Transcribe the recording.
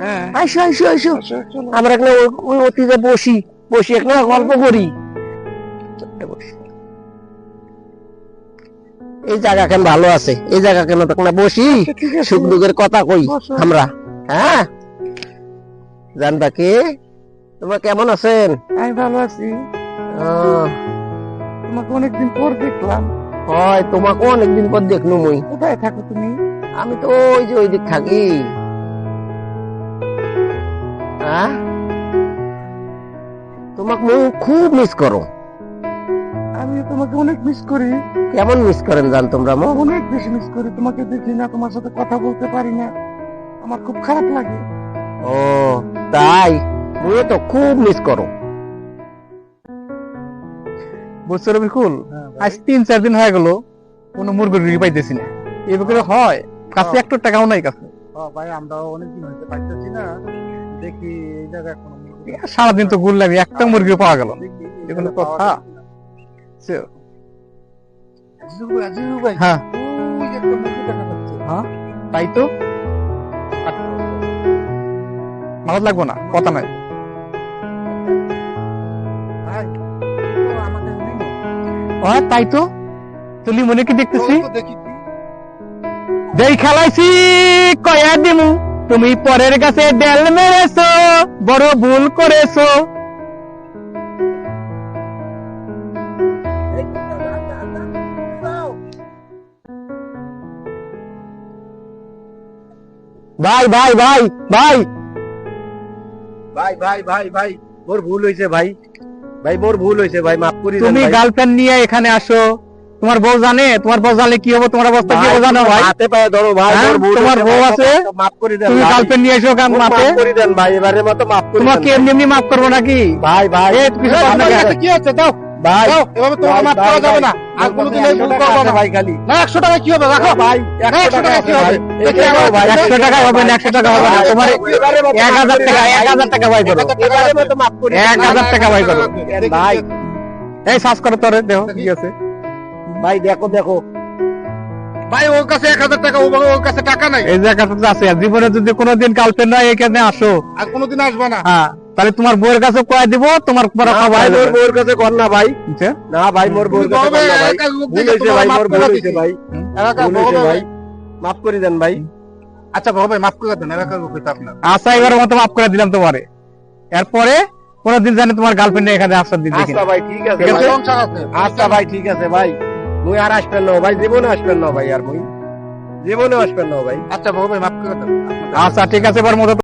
হ্যাঁ আইসো আইসো আইসো চলো। আমরা এখানে ওই অতীতে বসি বসি এখানে গল্প করি। এই জায়গা কেন ভালো আছে, এই জায়গা কেন না বসি ঠিক আছে। সুখ দুঃখের কথা কই বসো। আমরা। হ্যাঁ জানবা কি তোমরা কেমন আছেন? আমি ভালো আছি, তোমাকে অনেকদিন পর দেখলাম। হয় তোমাকে অনেকদিন পর দেখলু মুই। কোথায় থাকো তুমি? আমি তো ওই যে ওই দিক থাকি। হ্যাঁ তোমাকে মুই খুব মিস করো। আমি তোমাকে অনেক মিস করি, কেমন মিস করেন জান তোমরা মো? অনেক বেশি মিস করি। তোমাকে দেখি না, তোমার সাথে কথা বলতে পারি না, আমার খুব খারাপ লাগে। ও তাই মুই তো খুব মিস করো। বুঝছো রবিকুল, আজ 3-4 দিন হয়ে গেল কোনো মুরগির রুগী পাইতেছি না। এভাবে হয়, কাছে একটু টাকাও নাই কাছে। ভাই আমরাও অনেকদিন হইতে পাইতেছি না, দেখি এই জায়গায় কোনো মুরগি সারাদিন তো ঘুরলাম, একটা মুরগিও পাওয়া গেল না। দেখি এগুলো কথা। আজিজু ভাই, হ্যাঁ ওই যে একটা মুরগি দেখা যাচ্ছে। হ্যাঁ তাই তো, ভালো লাগবো না, কথা নাই। ভাই, তো আমাদের লিমো। হ্যাঁ তাই তো, তুলি মনে কি দেখতেছি, তো দেখি কি? দেই খেলাইছি কয়া দিমু, তুমি পরের কাছে ডেল মেরেছো, বড় ভুল করেছো। ভাই ভাই ভাই ভাই ভাই ভাই ভাই ভাই মোর ভুল হইছে ভাই, ভাই মোর ভুল হইছে ভাই, মাফ করি দেন তুমি ভাই। গার্লফ্রেন্ড নিয়ে এখানে আসো, তোমার বউ জানে? তোমার বউ জানলে কি হবে, তোমার অবস্থা কি হবে জানো ভাই? হাতে পায়ে ধরো ভাই, হ্যাঁ, মোর ভুল তোমার হইছে বউ ভাই, আছে? মাফ করে দেন তুমি ভাই। গার্লফ্রেন্ড নিয়ে এসো মোর মাপে, মাফ করে দেন ভাই, এবারে মতো মাফ করে তোমাকে দেন এমনি এমনি মাফ করবো নাকি? ভাই। ভাই এই, কিছু এই, কথা ভাই, না। এটা কি হচ্ছে? দাও ভাই দাও, এভাবে তোমাকে মাফ করা যাবে না। আর কোনোদিন এই ভুল করবো না ভাই খালি না। 100 টাকা কি হবে, রাখো ভাই 100 টাকা কি হবে? দেখি ভাই, আমার ভাই, 100 টাকা হবে না, 100 টাকা হবে না, তোমার 1000 টাকা, 1000 টাকা ভাই করো, এবারে মতো মাফ করে দেন। 1000 টাকা ভাই করো। ভাই এই সার্চ করো তোরে, দেখো কি আছে। ভাই দেখো দেখো ভাই ওর কাছে 1000 টাকা, ওর কাছে টাকা নাই, এই জায়গাটা তো আছে। আর জীবনে যদি কোনোদিন গার্লফ্রেন্ড নয় এখানে আসো, আর কোনোদিন আসবে না। হ্যাঁ, তাহলে তোমার বউয়ের কাছে কয়ে দিব, তোমার পরে না খবর ভাই হয়ে মোর যাবে। বউর কাছে কর না ভাই, বুঝছে? না ভাই মোর বউর কাছে কর না ভাই, ভুল হইছে ভাই, মোর ভুল হইছে ভাই, ভুল হইছে ভাই, মাফ করে দেন ভাই। আচ্ছা বাবা ভাই মাফ করে দেন, এলাকার লোক হইতে আপনার। আচ্ছা এবার মতো মাফ করে দিলাম তোমারে, এরপরে কোনোদিন জানি তোমার গার্লফ্রেন্ড এখানে আসার দিন দেখি আচ্ছা ভাই ঠিক আছে ঠিক ভাই। আছে? সংসার আছে। আচ্ছা ভাই ঠিক আছে ভাই, মুই আর আসবেন না ভাই, জীবনে আসবেন না ভাই, আর মুই জীবনে আসবেন না ভাই। আচ্ছা বাবা ভাই মাফ করে দেন। আচ্ছা ঠিক আছে এবার মতো